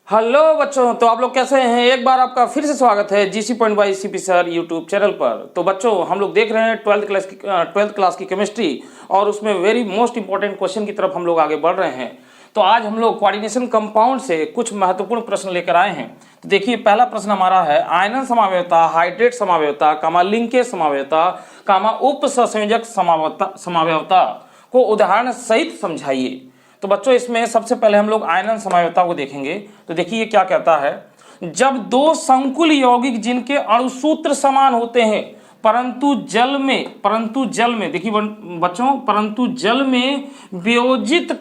Hello बच्चों, तो आप लोग कैसे हैं। एक बार आपका फिर से स्वागत है GC point by CP sir YouTube channel पर। तो बच्चों, हम लोग देख रहे हैं ट्वेल्थ क्लास की केमिस्ट्री और उसमें वेरी मोस्ट इंपॉर्टेंट क्वेश्चन की तरफ हम लोग आगे बढ़ रहे हैं। तो आज हम लोग कोऑर्डिनेशन कंपाउंड से कुछ महत्वपूर्ण प्रश्न लेकर आए हैं। तो देखिए, पहला प्रश्न हमारा है आयनन समावयवता, हाइड्रेट समावयवता, कामा लिंकेज समावयवता, कामा उप संयोजक समावयवता को उदाहरण सहित समझाइए। तो बच्चों, इसमें सबसे पहले हम लोग आयनन समावयवता को देखेंगे। तो देखिए क्या कहता है, जब दो संकुल यौगिक जिनके अणुसूत्र समान होते हैं परंतु जल में देखिए बच्चों, परंतु जल में वियोजित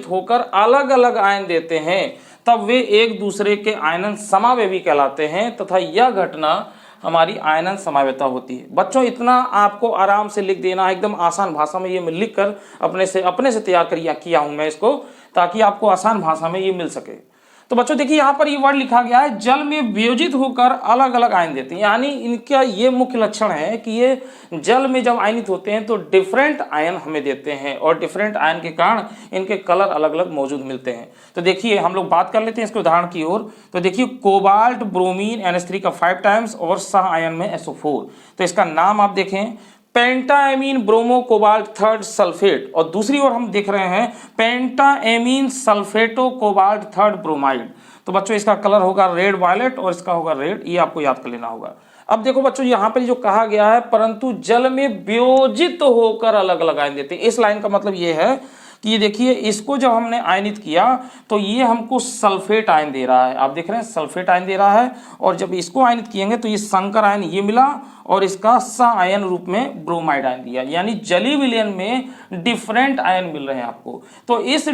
होकर अलग अलग आयन देते हैं, तब वे एक दूसरे के आयनन समावयवी कहलाते हैं तथा यह घटना हमारी आयनन समावयवता होती है। बच्चों, इतना आपको आराम से लिख देना है, एकदम आसान भाषा में ये मैं लिख कर अपने से तैयार किया हूं मैं इसको, ताकि आपको आसान भाषा में ये मिल सके। तो बच्चों देखिए, यहाँ पर ये वर्ड लिखा गया है जल में वियोजित होकर अलग अलग आयन देते हैं, यानी इनका ये मुख्य लक्षण है कि ये जल में जब आयनित होते हैं तो डिफरेंट आयन हमें देते हैं और डिफरेंट आयन के कारण इनके कलर अलग अलग मौजूद मिलते हैं। तो देखिए, हम लोग बात कर लेते हैं इसके उदाहरण की ओर। तो देखिए, कोबाल्ट ब्रोमीन NH3 का 5 टाइम्स और सह आयन में SO4। तो इसका नाम आप देखें, पेंटाएमीन ब्रोमो कोबाल्ट थर्ड सल्फेट, और दूसरी ओर हम देख रहे हैं पेंटाएमीन सल्फेटो कोबाल्ट थर्ड ब्रोमाइड। तो बच्चों, इसका कलर होगा रेड वायलेट और इसका होगा रेड, ये आपको याद कर लेना होगा। अब देखो बच्चों, यहाँ पर जो कहा गया है परंतु जल में वियोजित होकर अलग अलग आयन देते हैं, इस लाइन का मतलब ये है कि ये देखिए, इसको जब हमने आयनित किया तो ये हमको सल्फेट आयन दे रहा है। आप देख रहे हैं सल्फेट आयन दे रहा है, और जब इसको आयनित किएंगे तो ये संकर आयन ये मिला और इसका सह आयन रूप में ब्रोमाइड आयन दिया, यानी जलीय विलयन में डिफरेंट आयन मिल रहे हैं आपको। तो इस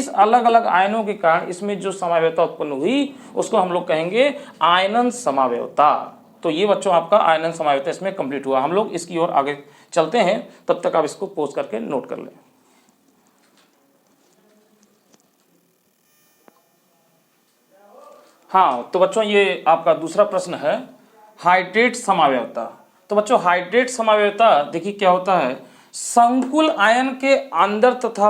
अलग अलग आयनों के कारण इसमें जो समावयवता उत्पन्न हुई उसको हम लोग कहेंगे आयनन समावयवता। तो ये बच्चों आपका आयनन समावयवता इसमें कंप्लीट हुआ। हम लोग इसकी ओर आगे चलते हैं, तब तक आप इसको पोस्ट करके नोट कर लें। हाँ, तो बच्चों ये आपका दूसरा प्रश्न है हाइड्रेट समावयवता। तो बच्चों, हाइड्रेट समावयवता देखिए क्या होता है, संकुल आयन के अंदर तथा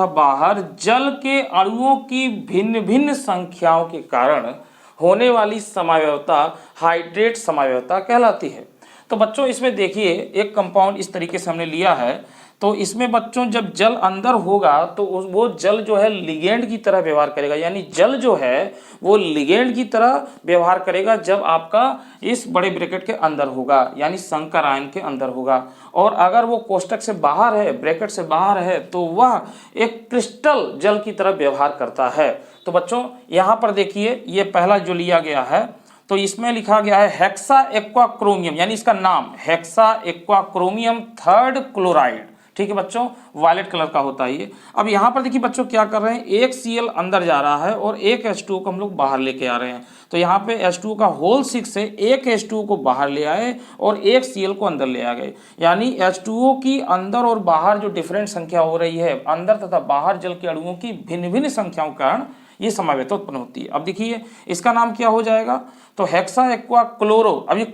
बाहर जल के अणुओं की भिन्न भिन्न संख्याओं के कारण होने वाली समावयवता हाइड्रेट समावयवता कहलाती है। तो बच्चों, इसमें देखिए एक कंपाउंड इस तरीके से हमने लिया है। तो इसमें बच्चों जब जल अंदर होगा तो वो जल जो है लिगेंड की तरह व्यवहार करेगा, यानी जल जो है वो लिगेंड की तरह व्यवहार करेगा जब आपका इस बड़े ब्रैकेट के अंदर होगा, यानी संकर आयन के अंदर होगा। और अगर वो कोष्टक से बाहर है, ब्रैकेट से बाहर है, तो वह एक क्रिस्टल जल की तरह व्यवहार करता है। तो बच्चों यहाँ पर देखिए, ये पहला जो लिया गया है तो इसमें लिखा गया है हेक्सा एक्वा क्रोमियम, यानी इसका नाम hexa aqua chromium third chloride. ठीक है बच्चों, वायलेट कलर का होता है ये। अब यहाँ पर देखिए बच्चों क्या कर रहे हैं, एक Cl अंदर जा रहा है और एक H2O को हम लोग बाहर लेके आ रहे हैं। तो यहाँ पे H2O का होल 6 से एक H2O को बाहर ले आए और एक Cl को अंदर ले आ गए, यानी H2O की अंदर और बाहर जो डिफरेंट संख्या हो रही है, अंदर तथा बाहर जल के अणुओं की भिन्न भिन्न संख्याओं के कारण ये समावयवता उत्पन्न होती है। अब देखिए इसका नाम क्या हो जाएगा, तो हेक्सा एक्वा क्लोरो। अब ये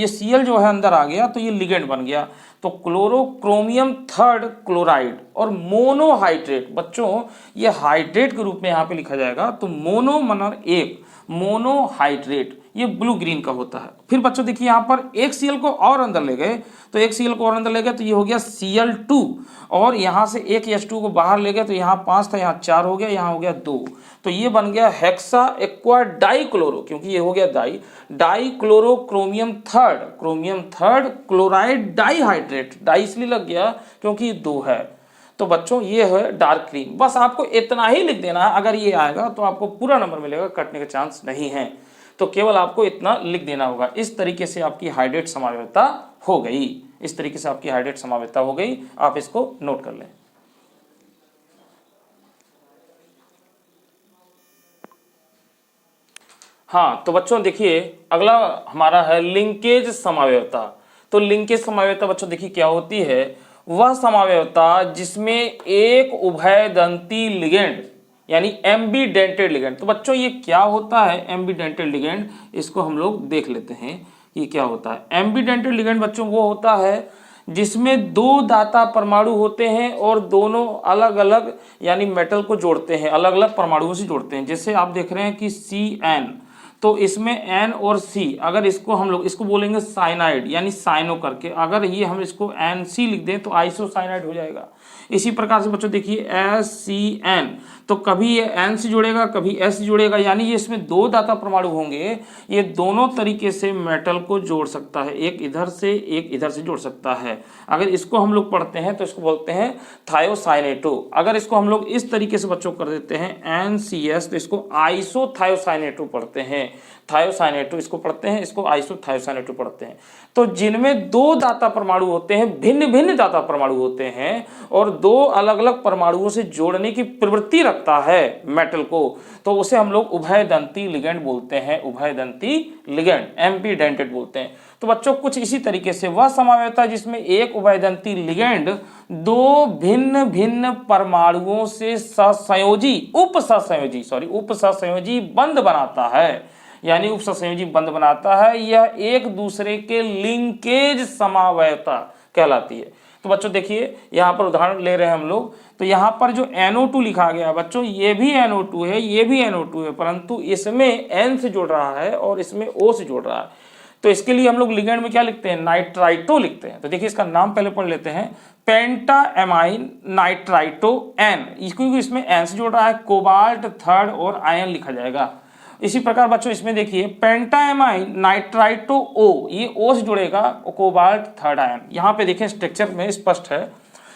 Cl जो है अंदर आ गया तो ये लिगेंड बन गया, तो क्लोरोक्रोमियम थर्ड क्लोराइड और मोनोहाइड्रेट। बच्चों ये हाइड्रेट के रूप में यहाँ पे लिखा जाएगा, तो मोनो मनर एक, मोनोहाइड्रेट ये ब्लू ग्रीन का होता है। फिर बच्चों देखिए यहाँ पर एक Cl को और अंदर ले गए, तो एक Cl को और अंदर ले गए तो ये हो गया Cl2, और यहाँ से एक H2 को बाहर ले गए तो यहाँ 5 था, यहाँ 4 हो गया, यहाँ हो गया 2, तो ये बन गया हेक्सा एक्वा डाइक्लोरो, क्योंकि ये हो गया डाइक्लोरोक्रोमियम थर्ड क्लोराइड डाइहाइड्रेट। डाई इसलिए लग गया क्योंकि ये 2 है। तो बच्चों ये है डार्क ग्रीन। बस आपको इतना ही लिख देना है, अगर ये आएगा तो आपको पूरा नंबर मिलेगा, कटने का चांस नहीं है। तो केवल आपको इतना लिख देना होगा। इस तरीके से आपकी हाइड्रेट समावयवता हो गई, आप इसको नोट कर लें। हाँ, तो बच्चों देखिए अगला हमारा है लिंकेज समावयवता। तो लिंकेज समावयवता बच्चों देखिए क्या होती है, वह समावयवता जिसमें एक उभयदंती लिगेंड यानी एम्बीडेंटेड लिगेंड। तो बच्चों ये क्या होता है एम्बीडेंटेड लिगेंड, इसको हम लोग देख लेते हैं ये क्या होता है। एम्बीडेंटेड लिगेंड बच्चों वो होता है जिसमें दो दाता परमाणु होते हैं और दोनों अलग अलग यानी मेटल को जोड़ते हैं, अलग अलग परमाणुओं से जोड़ते हैं। जैसे आप देख रहे हैं कि CN, तो इसमें N और C, अगर इसको हम लोग इसको बोलेंगे साइनाइड यानी साइनो करके, अगर ये हम इसको NC लिख दें तो आइसोसाइनाइड हो जाएगा। इसी प्रकार से बच्चों देखिए SCN, तो कभी ये N से जुड़ेगा कभी S से जुड़ेगा, यानी ये इसमें दो दाता परमाणु होंगे, ये दोनों तरीके से मेटल को जोड़ सकता है, एक इधर से एक इधर से जोड़ सकता है। अगर इसको हम लोग पढ़ते हैं तो इसको बोलते हैं थायोसाइनेटो। अगर इसको हम लोग इस तरीके से बच्चों कर देते हैं NCS, तो इसको आइसोथायोसाइनेटो पढ़ते हैं। थायोसाइनेटो इसको पढ़ते हैं, इसको आइसोथायोसाइनेटो पढ़ते हैं। तो जिनमें दो दाता परमाणु होते हैं, भिन्न भिन्न दाता परमाणु होते हैं और दो अलग अलग परमाणुओं से जोड़ने की प्रवृत्ति रखता है मेटल को, तो उसे हम लोग उभयदंती लिगेंड बोलते हैं, उभयदंती लिगेंड, एम्बीडेंटेड बोलते हैं। तो बच्चों कुछ इसी तरीके से वह समावयवता जिसमें एक उभयदंती लिगेंड दो भिन्न भिन्न परमाणुओं से उपसहसंयोजी बंध बनाता है, यानी उपसहसंयोजी बंध बनाता है, यह एक दूसरे के लिंकेज समावयवता कहलाती है। तो बच्चों देखिए यहाँ पर उदाहरण ले रहे हैं हम लोग, तो यहाँ पर जो NO2 लिखा गया बच्चों, ये भी NO2 है, ये भी NO2 है, परंतु इसमें N से जुड़ रहा है और इसमें O से जुड़ रहा है। तो इसके लिए हम लोग लिगेंड में क्या लिखते हैं, नाइट्राइटो लिखते हैं। तो देखिए इसका नाम पहले पढ़ लेते हैं, पेंटाएमाइन नाइट्राइटो N, क्योंकि इसमें N से जुड़ रहा है, कोबाल्ट थर्ड और आयन लिखा जाएगा। इसी प्रकार बच्चों इसमें देखिए पेंटाएमाइन नाइट्राइटो O, ये O से जुड़ेगा, कोबाल्ट थर्ड आयन। यहाँ पे देखिए स्ट्रक्चर में स्पष्ट है।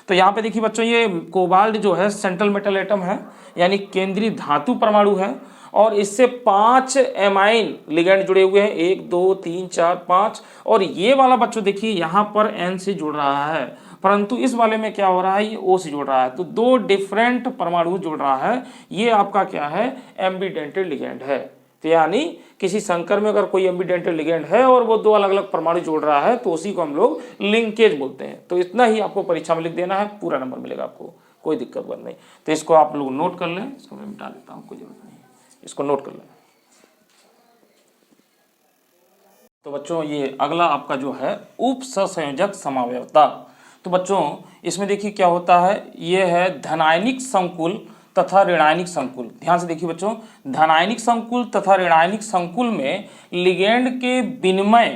तो यहाँ पे देखिए बच्चों ये कोबाल्ट जो है सेंट्रल मेटल एटम है, यानी केंद्रीय धातु परमाणु है, और इससे 5 एमाइन लिगेंड जुड़े हुए हैं, 1 2 3 4 5। और ये वाला बच्चों देखिए यहाँ पर N से जुड़ रहा है, परंतु इस वाले में क्या हो रहा है, ये O से जुड़ रहा है। तो दो डिफरेंट परमाणु जुड़ रहा है, ये आपका क्या है, एम्बीडेंटेड लिगेंड है। तो यानी किसी संकर में अगर कोई एम्बीडेंटेड लिगेंड है और वो दो अलग अलग परमाणु जोड़ रहा है, तो उसी को हम लोग लिंकेज बोलते हैं। तो इतना ही आपको परीक्षा में लिख देना है, पूरा नंबर मिलेगा आपको, कोई दिक्कत बात नहीं। तो इसको आप लोग नोट कर लें, इसको मैं मिटा देता हूँ, कोई जरूरत नहीं, इसको नोट कर लें। तो बच्चों ये अगला आपका जो है उपसंयोजक समावयवता। तो बच्चों इसमें देखिए क्या होता है, ये है धनायनिक संकुल तथा ऋणायनिक संकुल। ध्यान से देखिए बच्चों, धनायनिक संकुल तथा ऋणायनिक संकुल में लिगेंड के विनिमय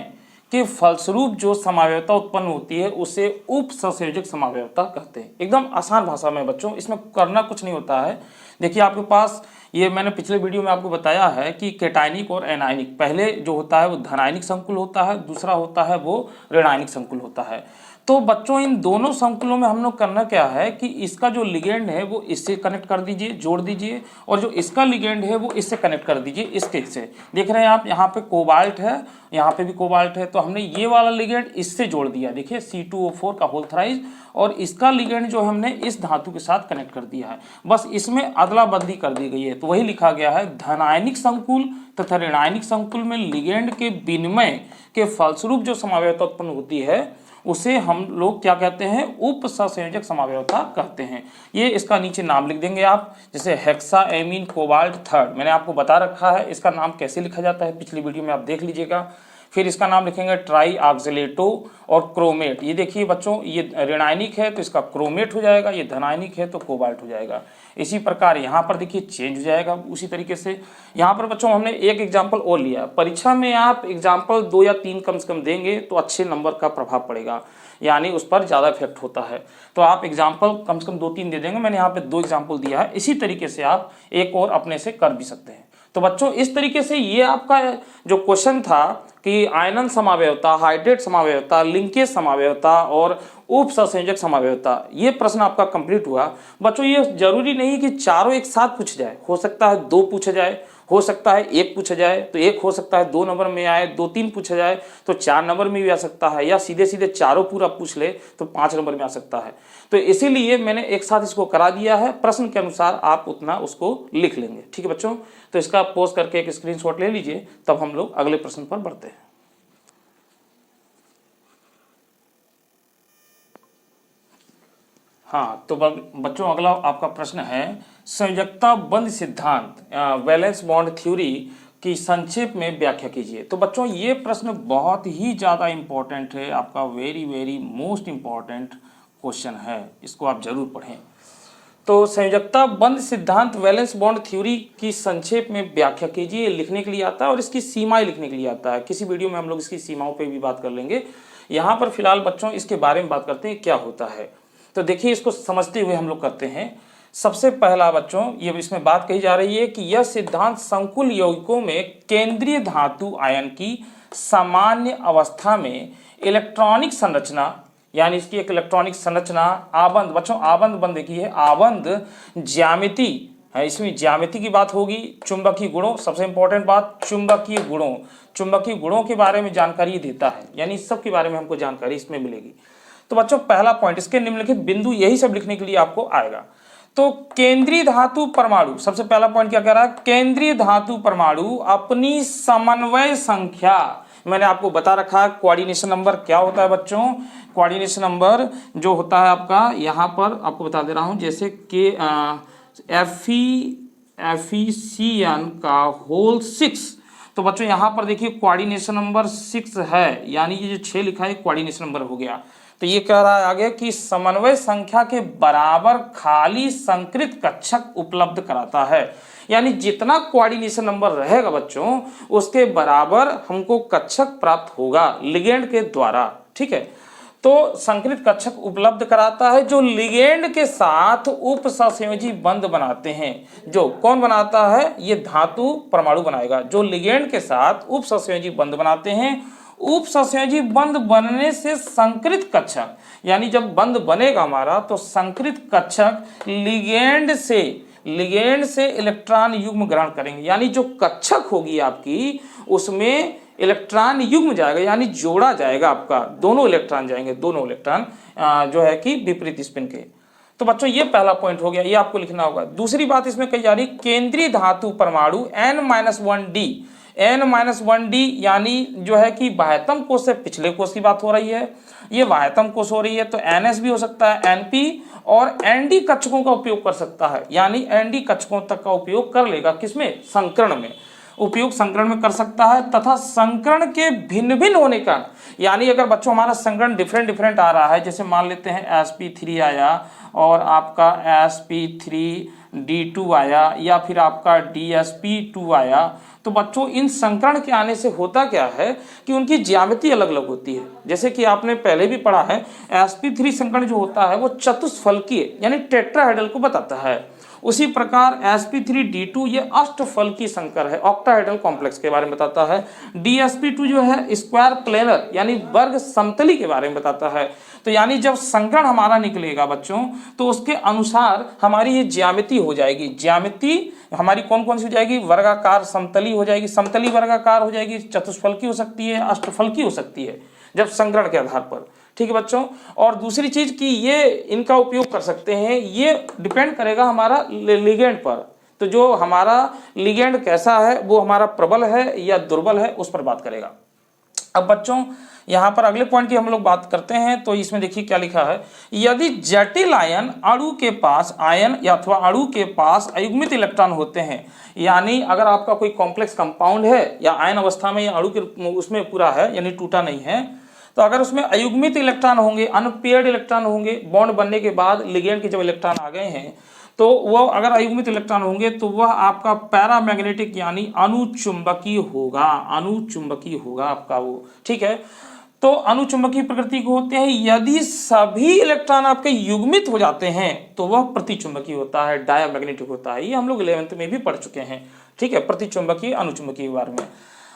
के फलस्वरूप जो समावयवता उत्पन्न होती है उसे उपसंयोजक समावयवता कहते हैं। एकदम आसान भाषा में बच्चों, इसमें करना कुछ नहीं होता है। देखिए आपके पास ये मैंने पिछले वीडियो में आपको बताया है कि कैटायनिक और एनायनिक, पहले जो होता है वो धनायनिक संकुल होता है, दूसरा होता है वो ऋणायनिक संकुल होता है। तो बच्चों इन दोनों संकुलों में हम लोग करना क्या है कि इसका जो लिगेंड है वो इससे कनेक्ट कर दीजिए, जोड़ दीजिए, और जो इसका लिगेंड है वो इससे कनेक्ट कर दीजिए, इसके से। देख रहे हैं आप यहाँ पे कोबाल्ट है, यहाँ पे भी कोबाल्ट है, तो हमने ये वाला लिगेंड इससे जोड़ दिया, देखिए C2O4 का होल थ्राइज, और इसका लिगेंड जो हमने इस धातु के साथ कनेक्ट कर दिया है, बस इसमें अदला बदली कर दी गई है। तो वही लिखा गया है, धनायनिक संकुल तथा ऋणायनिक संकुल में लिगेंड के विनिमय के फलस्वरूप जो समावयवता उत्पन्न होती है उसे हम लोग क्या कहते हैं, उपसंयोजक समावयवता कहते हैं। ये इसका नीचे नाम लिख देंगे आप, जैसे हेक्साएमीन कोबाल्ट थर्ड, मैंने आपको बता रखा है इसका नाम कैसे लिखा जाता है, पिछली वीडियो में आप देख लीजिएगा। फिर इसका नाम लिखेंगे ट्राई ऑक्सलेटो और क्रोमेट। ये देखिए बच्चों, ये ऋणायनिक है तो इसका क्रोमेट हो जाएगा, ये धनायनिक है तो कोबाल्ट हो जाएगा। इसी प्रकार यहाँ पर देखिए चेंज हो जाएगा उसी तरीके से। यहाँ पर बच्चों हमने एक एग्जाम्पल और लिया, परीक्षा में आप एग्जाम्पल 2 या 3 कम से कम देंगे तो अच्छे नंबर का प्रभाव पड़ेगा, यानी उस पर ज़्यादा इफेक्ट होता है। तो आप एग्जाम्पल कम से कम 2-3 दे देंगे, मैंने यहाँ पे 2 एग्जाम्पल दिया है, इसी तरीके से आप एक और अपने से कर भी सकते हैं। तो बच्चों इस तरीके से ये आपका जो क्वेश्चन था कि आयनन समावयवता, हाइड्रेट समावयवता, लिंकेज समावयवता और उपसंयोजक समावयवता, ये प्रश्न आपका कंप्लीट हुआ। बच्चों ये जरूरी नहीं कि चारों एक साथ पूछ जाए, हो सकता है 2 पूछा जाए, हो सकता है 1 पूछा जाए, तो 1 हो सकता है 2 नंबर में आए, 2-3 पूछा जाए तो 4 नंबर में भी आ सकता है, या सीधे सीधे चारों पूरा पूछ ले तो 5 नंबर में आ सकता है। तो इसीलिए मैंने एक साथ इसको करा दिया है, प्रश्न के अनुसार आप उतना उसको लिख लेंगे। ठीक है बच्चों, तो इसका पोस्ट करके एक स्क्रीनशॉट ले लीजिए, तब हम लोग अगले प्रश्न पर बढ़ते हैं। हाँ, तो बच्चों अगला आपका प्रश्न है, संयोजकता बंध सिद्धांत, वैलेंस बॉन्ड थ्योरी की संक्षेप में व्याख्या कीजिए। तो बच्चों ये प्रश्न बहुत ही ज़्यादा इम्पोर्टेंट है, आपका very very most important question है, इसको आप जरूर पढ़ें। तो संयोजकता बंध सिद्धांत वैलेंस बॉन्ड थ्योरी की संक्षेप में व्याख्या कीजिए लिखने के लिए आता है और इसकी सीमाएं लिखने के लिए आता है। किसी वीडियो में हम लोग इसकी सीमाओं पे भी बात कर लेंगे। यहाँ पर फिलहाल बच्चों इसके बारे में बात करते हैं क्या होता है। तो देखिए इसको समझते हुए हम लोग करते हैं। सबसे पहला बच्चों ये इसमें बात कही जा रही है कि यह सिद्धांत संकुल यौगिकों में केंद्रीय धातु आयन की सामान्य अवस्था में इलेक्ट्रॉनिक संरचना, यानी इसकी एक इलेक्ट्रॉनिक संरचना, आबंध, बच्चों आबंध बंध देखिए आबंध, ज्यामिति है, इसमें ज्यामिति की बात होगी, चुंबकीय गुणों, सबसे इंपॉर्टेंट बात चुंबकीय गुणों के बारे में जानकारी देता है, यानी इस सब के बारे में हमको जानकारी इसमें मिलेगी। तो बच्चों पहला पॉइंट, इसके निम्नलिखित बिंदु यही सब लिखने के लिए आपको आएगा। तो केंद्रीय धातु परमाणु, सबसे पहला पॉइंट क्या कह रहा है, केंद्रीय धातु परमाणु अपनी समन्वय संख्या, मैंने आपको बता रखा है कोऑर्डिनेशन नंबर क्या होता है बच्चों। कोऑर्डिनेशन नंबर जो होता है आपका, यहाँ पर आपको बता दे रहा हूँ, जैसे कि FeCN का होल 6। तो बच्चों यहाँ पर देखिए कोऑर्डिनेशन नंबर 6 है, यानी ये जो 6 लिखा है कोऑर्डिनेशन नंबर हो गया। तो ये कह रहा है आगे कि समन्वय संख्या के बराबर खाली संकृत कक्षक उपलब्ध कराता है, यानी जितना कोऑर्डिनेशन नंबर रहेगा बच्चों उसके बराबर हमको कक्षक प्राप्त होगा लिगेंड के द्वारा, ठीक है। तो संकृत कक्षक उपलब्ध कराता है जो लिगेंड के साथ उपसंयोजी बंध बनाते हैं। जो कौन बनाता है, ये धातु परमाणु बनाएगा, जो लिगेंड के साथ उपसंयोजी बंध बनाते हैं। उपसंयोजी बंध बनने से संकृत कक्षक, यानी जब बंध बनेगा हमारा तो संकृत कक्षक लिगेंड से इलेक्ट्रॉन युग्म ग्रहण करेंगे, यानी जो कक्षक होगी आपकी उसमें इलेक्ट्रॉन युग्म जाएगा, यानी जोड़ा जाएगा आपका, दोनों इलेक्ट्रॉन जाएंगे, दोनों इलेक्ट्रॉन जो है कि विपरीत स्पिन के। तो बच्चों ये पहला पॉइंट हो गया, ये आपको लिखना होगा। दूसरी बात इसमें कही जा रही, केंद्रीय धातु परमाणु N-1D यानी जो है कि बाह्यतम कोश से पिछले कोश की बात हो रही है, ये बाह्यतम कोश हो रही है, तो NS भी हो सकता है, NP और ND कक्षकों का उपयोग कर सकता है, यानी ND कक्षकों तक का उपयोग कर लेगा, किसमें, संकरण में, उपयोग संकरण में कर सकता है। तथा संकरण के भिन्न भिन्न होने का, यानी अगर बच्चों हमारा संकरण डिफरेंट आ रहा है, जैसे मान लेते हैं sp3 आया और आपका sp3d2 आया या फिर आपका dsp2 आया, तो बच्चों इन संकरण के आने से होता क्या है कि उनकी ज्यामिति अलग अलग होती है। जैसे कि आपने पहले भी पढ़ा है sp3 संकरण जो होता है वो चतुष्फलकीय यानी टेट्राहेड्रल को बताता है। उसी प्रकार sp3d2 ये अष्टफलकीय संकर है, ऑक्टाहेड्रल कॉम्प्लेक्स के बारे में बताता है। dsp2 जो है स्क्वायर प्लेनर यानी वर्ग समतली के बारे में बताता है। तो यानी जब संकरण हमारा निकलेगा बच्चों तो उसके अनुसार हमारी ये ज्यामिति हो जाएगी। ज्यामिति हमारी कौन कौन सी हो जाएगी, वर्गाकार समतली हो जाएगी, समतली वर्गाकार हो जाएगी, चतुष्फलकी हो सकती है, अष्टफलकी हो सकती है जब संकरण के आधार पर, ठीक है बच्चों। और दूसरी चीज कि ये इनका उपयोग कर सकते हैं, ये डिपेंड करेगा हमारा लिगेंड पर। तो जो हमारा लिगेंड कैसा है, वो हमारा प्रबल है या दुर्बल है, उस पर बात करेगा। अब बच्चों यहाँ पर अगले पॉइंट की हम लोग बात करते हैं। तो इसमें देखिए क्या लिखा है, यदि जटिल आयन अणु के पास आयन या अथवा अणु के पास अयुग्मित इलेक्ट्रॉन होते हैं, यानी अगर आपका कोई कॉम्प्लेक्स कंपाउंड है या आयन अवस्था में या अणु के उसमें पूरा है यानी टूटा नहीं है, तो अगर उसमें अयुग्मित इलेक्ट्रॉन होंगे, अनपेयर्ड इलेक्ट्रॉन होंगे, बॉन्ड बनने के बाद लिगेंड के जब इलेक्ट्रॉन आ गए हैं, तो वह अगर अयुग्मित इलेक्ट्रॉन होंगे तो वह आपका पैरामैग्नेटिक यानी अनुचुंबकीय होगा, अनुचुंबकीय होगा आपका वो, ठीक है। तो अनुचुंबकीय प्रकृति के होते हैं। यदि सभी इलेक्ट्रॉन आपके युग्मित हो जाते हैं तो वह प्रतिचुंबकीय होता है, डायामैग्नेटिक होता है। ये हम लोग 11th में भी पढ़ चुके हैं, ठीक है, प्रतिचुंबकीय अनुचुंबकीय के बारे में।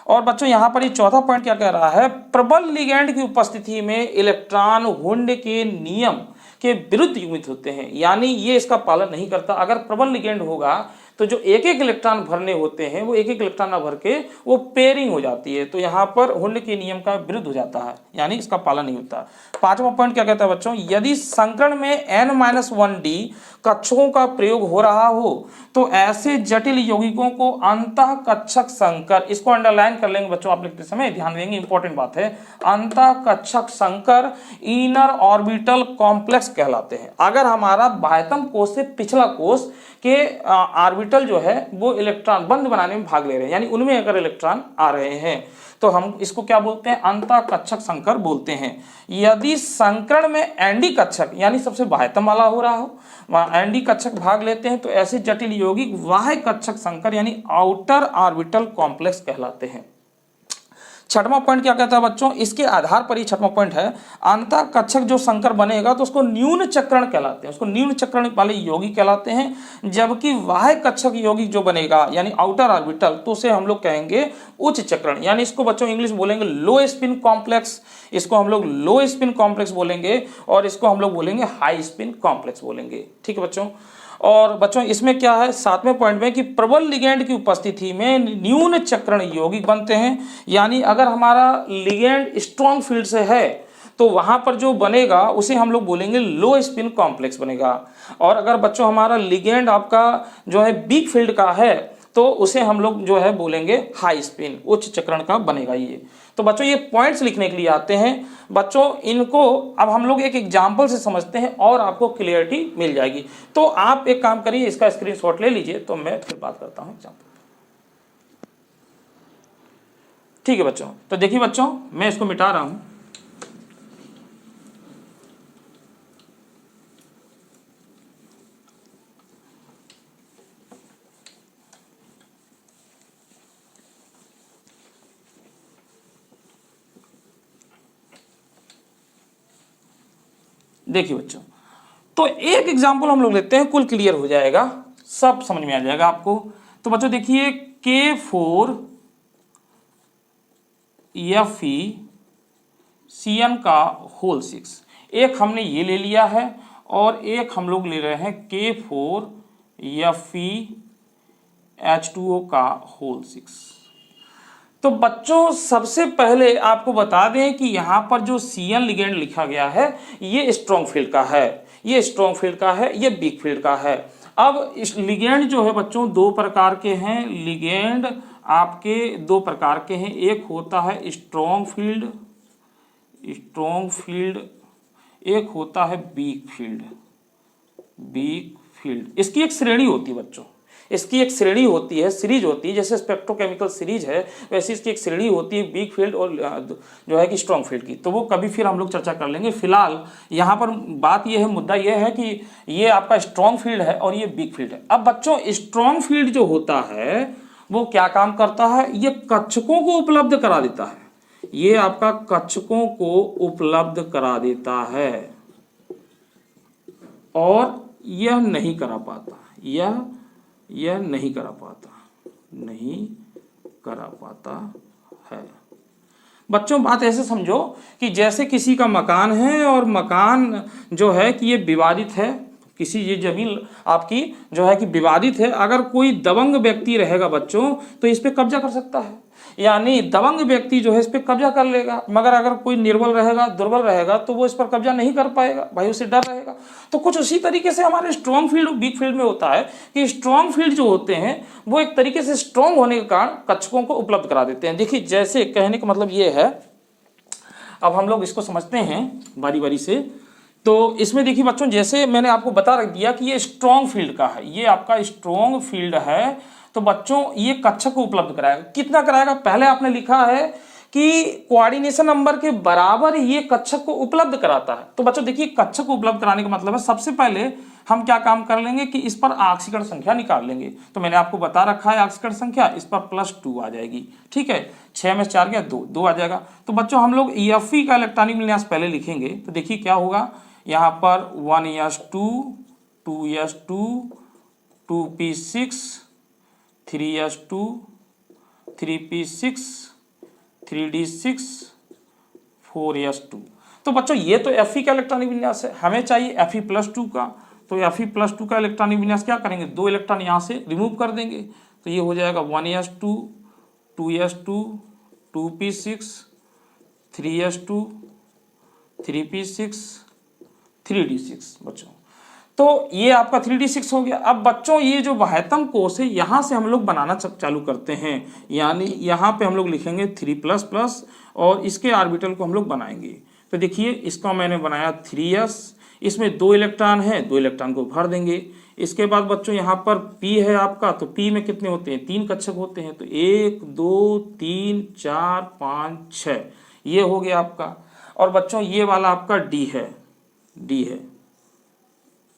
और बच्चों यहाँ पर ये चौथा पॉइंट क्या कह रहा है, प्रबल लिगेंड की उपस्थिति में इलेक्ट्रॉन हुंड के नियम के विरुद्ध युग्मित होते हैं, यानी ये इसका पालन नहीं करता। अगर प्रबल लिगेंड होगा तो जो एक एक इलेक्ट्रॉन भरने होते हैं वो एक एक इलेक्ट्रॉन ना भर के वो पेयरिंग हो जाती है, तो यहाँ पर हुंड के नियम का विरुद्ध हो जाता है, यानी इसका पालन नहीं होता। पांचवा पॉइंट क्या कहता है बच्चों, यदि संकरण में N-1D कक्षकों का प्रयोग हो रहा हो तो ऐसे जटिल यौगिकों को अंतः कक्षक संकर, इसको अंडरलाइन कर लेंगे बच्चों आप लिखते समय, ध्यान देंगे, इंपॉर्टेंट बात है, अंतः कक्षक संकर इनर ऑर्बिटल कॉम्प्लेक्स कहलाते हैं। अगर हमारा बाह्यतम कोश से पिछला कोश के ऑर्बिटल जो है वो इलेक्ट्रॉन बंद बनाने में भाग ले रहे हैं, यानी उनमें अगर इलेक्ट्रॉन आ रहे हैं तो हम इसको क्या बोलते हैं, अंतःकक्षक संकर बोलते हैं। यदि संकरण में एंडी कक्षक यानी सबसे बाह्यतम वाला हो रहा हो, वहां एंडी कक्षक भाग लेते हैं तो ऐसे जटिल यौगिक बाह्य कक्षक संकर यानी आउटर ऑर्बिटल कॉम्प्लेक्स कहलाते हैं। छठवां पॉइंट क्या कहता है बच्चों, इसके आधार पर ही छठवां पॉइंट है, अंतःकक्षक जो संकर बनेगा तो उसको न्यून चक्रण कहलाते हैं, उसको न्यून चक्रण वाले यौगिक कहलाते हैं। जबकि बाह्य कक्षक यौगिक जो बनेगा यानी आउटर ऑर्बिटल तो उसे हम लोग कहेंगे उच्च चक्रण, यानी इसको बच्चों इंग्लिश बोलेंगे लो स्पिन कॉम्प्लेक्स, इसको हम लोग लो स्पिन कॉम्प्लेक्स बोलेंगे और इसको हम लोग बोलेंगे हाई स्पिन कॉम्प्लेक्स बोलेंगे। ठीक है बच्चों। और बच्चों इसमें क्या है सातवें पॉइंट में कि प्रबल लिगेंड की उपस्थिति में न्यून चक्रण यौगिक बनते हैं, यानी अगर हमारा लिगेंड स्ट्रॉन्ग फील्ड से है तो वहां पर जो बनेगा उसे हम लोग बोलेंगे लो स्पिन कॉम्प्लेक्स बनेगा। और अगर बच्चों हमारा लिगेंड आपका जो है वीक फील्ड का है तो उसे हम लोग जो है बोलेंगे हाई स्पिन, उच्च चक्रण का बनेगा ये। तो बच्चों ये पॉइंट्स लिखने के लिए आते हैं बच्चों, इनको अब हम लोग एक एग्जाम्पल से समझते हैं और आपको क्लियरिटी मिल जाएगी। तो आप एक काम करिए, इसका स्क्रीनशॉट ले लीजिए तो मैं फिर बात करता हूं एग्जाम्पल। ठीक है बच्चों, तो देखिए बच्चों मैं इसको मिटा रहा हूं। देखिए बच्चों, तो एक एग्जाम्पल हम लोग लेते हैं, कुल क्लियर हो जाएगा, सब समझ में आ जाएगा आपको। तो बच्चों देखिए K4Fe का होल 6, एक हमने ये ले लिया है और एक हम लोग ले रहे हैं K4FeH2O का होल 6। तो बच्चों सबसे पहले आपको बता दें कि यहां पर जो Cn लिगेंड लिखा गया है ये स्ट्रॉन्ग फील्ड का है, ये स्ट्रॉन्ग फील्ड का है, ये वीक फील्ड का है। अब इस लिगेंड जो है बच्चों दो प्रकार के हैं, लिगेंड आपके दो प्रकार के हैं, एक होता है स्ट्रॉन्ग फील्ड, एक होता है वीक फील्ड। इसकी एक श्रेणी होती है बच्चों, इसकी एक श्रेणी होती है, सीरीज होती है, जैसे स्पेक्ट्रोकेमिकल सीरीज है वैसे इसकी एक श्रेणी होती है वीक फील्ड और जो है कि स्ट्रॉन्ग फील्ड की। तो वो कभी फिर हम लोग चर्चा कर लेंगे। फिलहाल यहाँ पर बात ये है, मुद्दा ये है कि ये आपका स्ट्रॉन्ग फील्ड है और ये वीक फील्ड है। अब बच्चों स्ट्रॉन्ग फील्ड जो होता है वो क्या काम करता है, ये कक्षकों को उपलब्ध करा देता है, ये आपका कक्षकों को उपलब्ध करा देता है और यह नहीं करा पाता, यह नहीं करा पाता है। बच्चों बात ऐसे समझो कि जैसे किसी का मकान है और मकान जो है कि ये विवादित है, किसी ये जमीन आपकी जो है कि विवादित है, अगर कोई दबंग व्यक्ति रहेगा बच्चों तो इस पे कब्जा कर सकता है, यानी दबंग व्यक्ति जो है इस पे कब्जा कर लेगा। मगर अगर कोई निर्बल रहेगा, दुर्बल रहेगा तो वो इस पर कब्जा नहीं कर पाएगा, भाई उसे डर रहेगा। तो कुछ उसी तरीके से हमारे स्ट्रॉन्ग फील्ड और वीक फील्ड में होता है कि स्ट्रॉन्ग फील्ड जो होते हैं वो एक तरीके से स्ट्रॉन्ग होने के कारण कक्षकों को उपलब्ध करा देते हैं। देखिए जैसे कहने का मतलब ये है, अब हम लोग इसको समझते हैं बारी बारी से। तो इसमें देखिए बच्चों जैसे मैंने आपको बता रख दिया कि ये स्ट्रॉन्ग फील्ड का है, ये आपका स्ट्रॉन्ग फील्ड है, तो बच्चों ये कक्षक को उपलब्ध कराएगा। कितना कराएगा, पहले आपने लिखा है कि कोऑर्डिनेशन नंबर के बराबर ये कक्षक को उपलब्ध कराता है। तो बच्चों देखिए कक्षक को उपलब्ध कराने का मतलब है सबसे पहले हम क्या काम कर लेंगे कि इस पर ऑक्सीकरण संख्या निकाल लेंगे। तो मैंने आपको बता रखा है ऑक्सीकरण संख्या, इस पर +2 आ जाएगी। ठीक है, 6 में 4 गया 2 आ जाएगा। तो बच्चों हम लोग Fe का इलेक्ट्रॉनिक विन्यास पहले लिखेंगे। तो देखिए क्या होगा, यहाँ पर 1s2 2s2 2p6 3s2 3p6 3d6 4s2। तो बच्चों ये तो Fe का इलेक्ट्रॉनिक विन्यास है, हमें चाहिए Fe+2 का। तो Fe+2 का इलेक्ट्रॉनिक विन्यास क्या करेंगे, 2 इलेक्ट्रॉन यहाँ से रिमूव कर देंगे। तो ये हो जाएगा 1s2 2s2 2p6 3s2 3p6 3d6 बच्चों। तो ये आपका 3d6 हो गया। अब बच्चों ये जो बाह्यतम कोष है यहाँ से हम लोग बनाना चालू करते हैं, यानी यहाँ पे हम लोग लिखेंगे 3++ और इसके ऑर्बिटल को हम लोग बनाएंगे। तो देखिए इसका मैंने बनाया 3s, इसमें 2 इलेक्ट्रॉन है, 2 इलेक्ट्रॉन को भर देंगे। इसके बाद बच्चों यहाँ पर P है आपका, तो P में कितने होते हैं, 3 कक्षक होते हैं, तो 1 2 3 4 5 6, ये हो गया आपका। और बच्चों ये वाला आपका D है,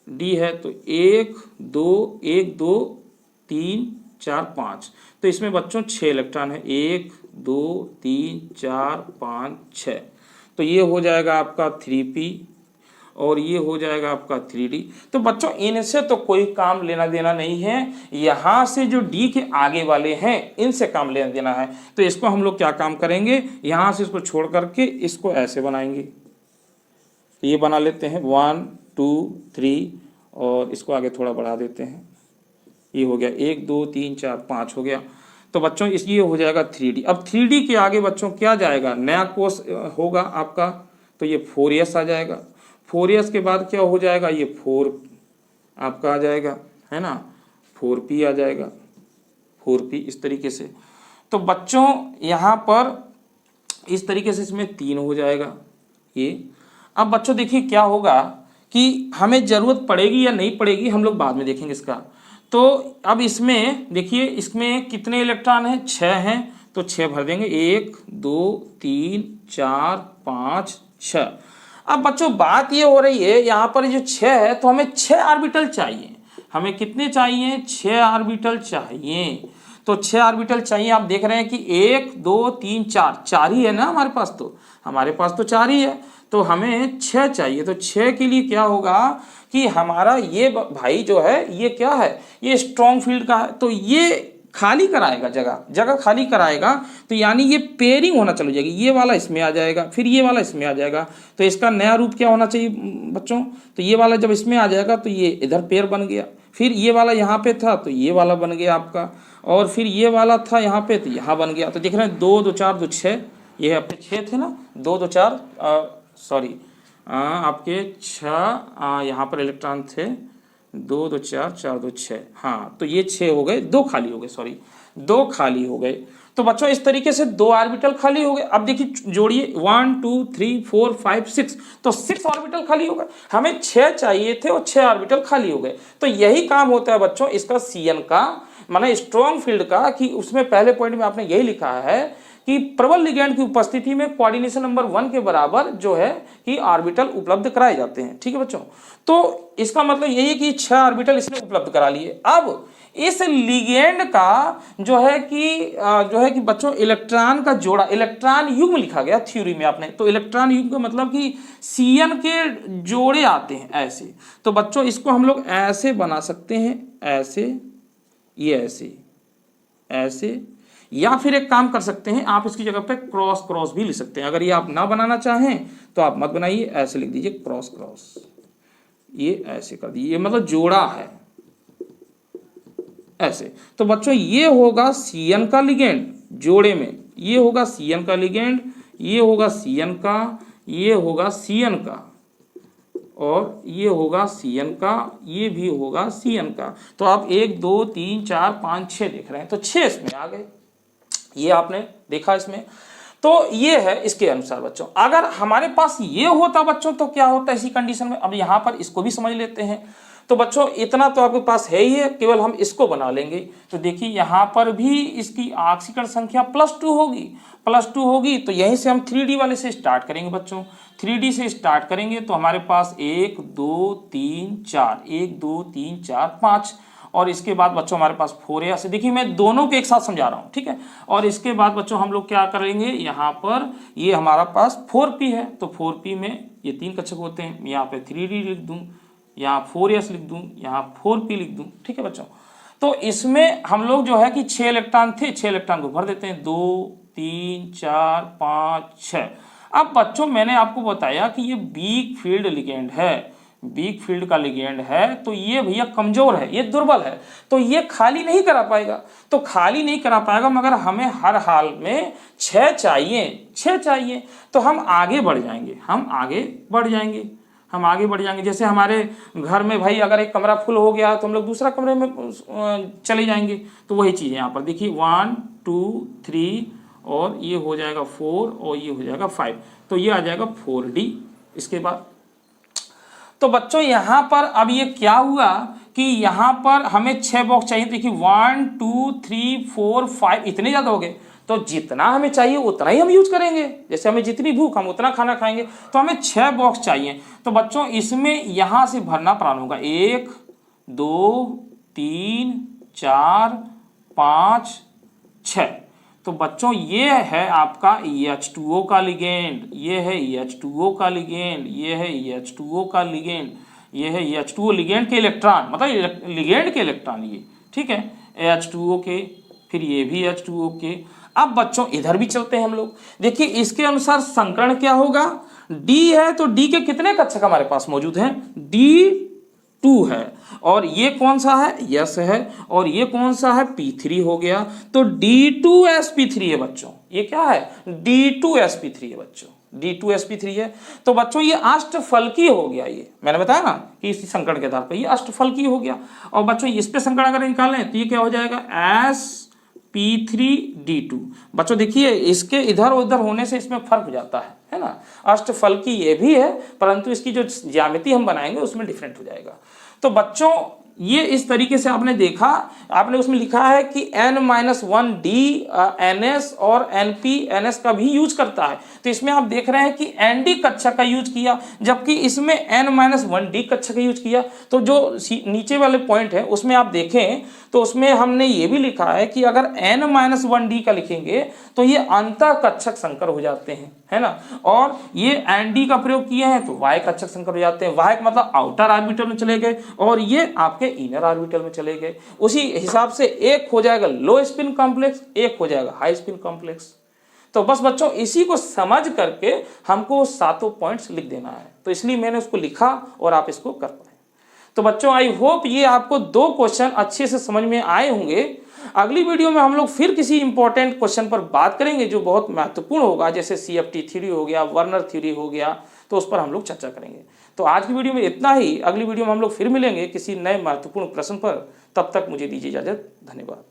D है तो 1 2 3 4 5, तो इसमें बच्चों 6 इलेक्ट्रॉन है, 1 2 3 4 5 6, तो ये हो जाएगा आपका 3p और ये हो जाएगा आपका 3d। तो बच्चों इनसे तो कोई काम लेना देना नहीं है, यहाँ से जो D के आगे वाले हैं इनसे काम लेना देना है। तो इसको हम लोग क्या काम करेंगे, यहाँ से इसको छोड़ करके इसको ऐसे बनाएंगे, तो ये बना लेते हैं 1 2 3 और इसको आगे थोड़ा बढ़ा देते हैं, ये हो गया 1 2 3 4 5 हो गया। तो बच्चों इस ये हो जाएगा 3D। अब 3D के आगे बच्चों क्या जाएगा, नया कोष होगा आपका, तो ये 4s आ जाएगा। 4s के बाद क्या हो जाएगा, ये 4 आपका आ जाएगा, है ना, 4p आ जाएगा, 4p इस तरीके से। तो बच्चों यहाँ पर इस तरीके से इसमें 3 हो जाएगा ये। अब बच्चों देखिए क्या होगा कि हमें ज़रूरत पड़ेगी या नहीं पड़ेगी हम लोग बाद में देखेंगे इसका। तो अब इसमें देखिए इसमें कितने इलेक्ट्रॉन हैं, 6 हैं, तो 6 भर देंगे, 1 2 3 4 5 6। अब बच्चों बात ये हो रही है यहाँ पर जो 6 है तो हमें 6 ऑर्बिटल चाहिए। हमें कितने चाहिए, 6 ऑर्बिटल चाहिए। तो 6 ऑर्बिटल चाहिए, आप देख रहे हैं कि 1 2 3 4 ही है ना हमारे पास, तो हमारे पास तो 4 ही है, तो हमें 6 चाहिए। तो 6 के लिए क्या होगा कि हमारा ये भाई जो है ये क्या है, ये स्ट्रॉन्ग फील्ड का है, तो ये खाली कराएगा, जगह खाली कराएगा, तो यानी ये पेयरिंग होना चल जाएगी, ये वाला इसमें आ जाएगा, फिर ये वाला इसमें आ जाएगा। तो इसका नया रूप क्या होना चाहिए बच्चों, तो ये वाला जब इसमें आ जाएगा तो ये इधर पेयर बन गया, फिर ये वाला यहाँ पे था तो ये वाला बन गया आपका, और फिर ये वाला था यहाँ पे तो यहाँ बन गया। तो देख रहे हैं 2 2 4 2 6, ये आपके 6 थे ना, 2 2 4 सॉरी आपके 6 यहाँ पर इलेक्ट्रॉन थे, 2 2 4 4 2 6, हाँ, तो ये 6 हो गए, 2 खाली हो गए, सॉरी 2 खाली हो गए। तो बच्चों इस तरीके से 2 ऑर्बिटल खाली हो गए। अब देखिए जोड़िए 1 2 3 4 5 6, तो 6 ऑर्बिटल खाली हो गए। हमें 6 चाहिए थे और 6 ऑर्बिटल खाली हो गए। तो यही काम होता है बच्चों इसका Cn का, माने स्ट्रॉन्ग फील्ड का, कि उसमें पहले पॉइंट में आपने यही लिखा है कि प्रबल लिगैंड की उपस्थिति में कोऑर्डिनेशन नंबर 1 के बराबर जो है कि ऑर्बिटल उपलब्ध कराए जाते हैं। ठीक है बच्चों, तो इसका मतलब यही है कि 6 ऑर्बिटल इसने उपलब्ध करा लिए। अब इस लिगैंड का जो है कि बच्चों इलेक्ट्रॉन का जोड़ा, इलेक्ट्रॉन युग्म लिखा गया थ्योरी में आपने, तो इलेक्ट्रॉन युग्म का मतलब कि Cn के जोड़े आते हैं ऐसे। तो बच्चों इसको हम लोग ऐसे बना सकते हैं, ऐसे, ये ऐसे, या फिर एक काम कर सकते हैं आप इसकी जगह पे क्रॉस भी लिख सकते हैं। अगर ये आप ना बनाना चाहें तो आप मत बनाइए, ऐसे लिख दीजिए क्रॉस, ये ऐसे कर दीजिए, मतलब जोड़ा है ऐसे। तो बच्चों ये होगा Cn का लिगेंड जोड़े में, ये होगा Cn का लिगेंड, ये होगा Cn का, ये होगा Cn का, और ये होगा Cn का, ये भी होगा Cn का। तो आप 1 2 3 4 5 6 देख रहे हैं, तो 6 इसमें आ गए, ये आपने देखा इसमें। तो ये है इसके अनुसार बच्चों। अगर हमारे पास ये होता बच्चों तो क्या होता है इसी कंडीशन में, अब यहाँ पर इसको भी समझ लेते हैं। तो बच्चों इतना तो आपके पास है ही है, केवल हम इसको बना लेंगे। तो देखिए यहाँ पर भी इसकी ऑक्सीकरण संख्या +2 होगी, तो यहीं से हम 3D वाले से स्टार्ट करेंगे बच्चों। 3D से स्टार्ट करेंगे तो हमारे पास 1 2 3 4, 1 2 3 4 5, और इसके बाद बच्चों हमारे पास 4s। देखिए मैं दोनों के एक साथ समझा रहा हूँ, ठीक है। और इसके बाद बच्चों हम लोग क्या करेंगे, यहाँ पर ये हमारा पास 4p है, तो 4p में ये 3 कक्षक होते हैं, यहाँ पे 3d लिख दूँ, यहाँ 4s लिख दूँ, यहाँ 4p लिख दूँ, ठीक है बच्चों। तो इसमें हम लोग जो है कि 6 इलेक्ट्रॉन थे, 6 इलेक्ट्रॉन को भर देते हैं, 2 3 4 5 6। अब बच्चों मैंने आपको बताया कि ये वीक फील्ड लिगेंड है, वीक फील्ड का लिगेंड है, तो ये भैया कमजोर है, ये दुर्बल है, तो ये खाली नहीं करा पाएगा। तो खाली नहीं करा पाएगा, मगर हमें हर हाल में 6 चाहिए, तो हम आगे बढ़ जाएंगे। जैसे हमारे घर में भाई अगर एक कमरा फुल हो गया तो हम लोग दूसरा कमरे में चले जाएंगे, तो वही चीज़ है यहाँ पर। देखिए 1 2 3 और ये हो जाएगा 4 और ये हो जाएगा 5, तो ये आ जाएगा 4D इसके बाद। तो बच्चों यहाँ पर अब ये क्या हुआ कि यहाँ पर हमें 6 बॉक्स चाहिए। देखिए 1 2 3 4 5 इतने ज़्यादा हो गए, तो जितना हमें चाहिए उतना ही हम यूज करेंगे। जैसे हमें जितनी भूख हम उतना खाना खाएंगे, तो हमें 6 बॉक्स चाहिए। तो बच्चों इसमें यहाँ से भरना प्रारंभ होगा 1 2 3 4 5 6। तो बच्चों ये है आपका H2O का लिगेंड, ये है H2O का लिगेंड, ये है H2O का लिगेंड, ये है H2O लिगेंड के इलेक्ट्रॉन, मतलब लिगेंड के इलेक्ट्रॉन ये, ठीक है, H2O के, फिर ये भी H2O के। अब बच्चों इधर भी चलते हैं हम लोग। देखिए इसके अनुसार संकरण क्या होगा, D है तो D के कितने कक्षक हमारे पास मौजूद हैं, D2 है, और ये कौन सा है, यस है, और ये कौन सा है, P3 हो गया। तो D2sp3 है बच्चों, ये क्या है, D2sp3 है बच्चों, D2sp3 है। तो बच्चों ये अष्टफलकी हो गया, ये मैंने बताया ना कि इसी संकरण के आधार पर ये अष्टफलकी हो गया। और बच्चों इस पे संकरण अगर निकालें तो ये क्या हो जाएगा, sp3d2। बच्चों देखिए इसके इधर उधर होने से इसमें फर्क हो जाता है ना, अष्टफलकी ये भी है परंतु इसकी जो ज्यामिति हम बनाएंगे उसमें डिफरेंट हो जाएगा। तो बच्चों ये इस तरीके से आपने देखा, आपने उसमें लिखा है कि n-1d ns और np ns का भी यूज करता है। तो इसमें आप देख रहे हैं कि nd कक्षा का यूज किया, जबकि इसमें n-1d कक्षा का यूज किया। तो जो नीचे वाले पॉइंट है उसमें आप देखें तो उसमें हमने ये भी लिखा है कि अगर n-1d का लिखेंगे तो ये अंतः कक्षक संकर हो जाते हैं, है ना, और ये nd का प्रयोग किए हैं तो y कक्षक संकर हो जाते हैं। y का मतलब आउटर ऑर्बिटल में चले गए और ये आपके इनर ऑर्बिटल में चले गए। उसी हिसाब से एक हो जाएगा लो स्पिन कॉम्प्लेक्स, एक हो जाएगा हाई स्पिन कॉम्प्लेक्स। तो बस बच्चों इसी को समझ करके हमको सातों पॉइंट्स लिख देना है, तो इसलिए मैंने उसको लिखा और आप इसको कर पाए। तो बच्चों आई होप ये आपको 2 क्वेश्चन अच्छे से समझ में आए होंगे। अगली वीडियो में हम लोग फिर किसी इंपॉर्टेंट क्वेश्चन पर बात करेंगे जो बहुत महत्वपूर्ण होगा, जैसे CFT थ्योरी हो गया, वर्नर थ्योरी हो गया, तो उस पर हम लोग चर्चा करेंगे। तो आज की वीडियो में इतना ही, अगली वीडियो में हम लोग फिर मिलेंगे किसी नए महत्वपूर्ण प्रश्न पर। तब तक मुझे दीजिए इजाजत, धन्यवाद।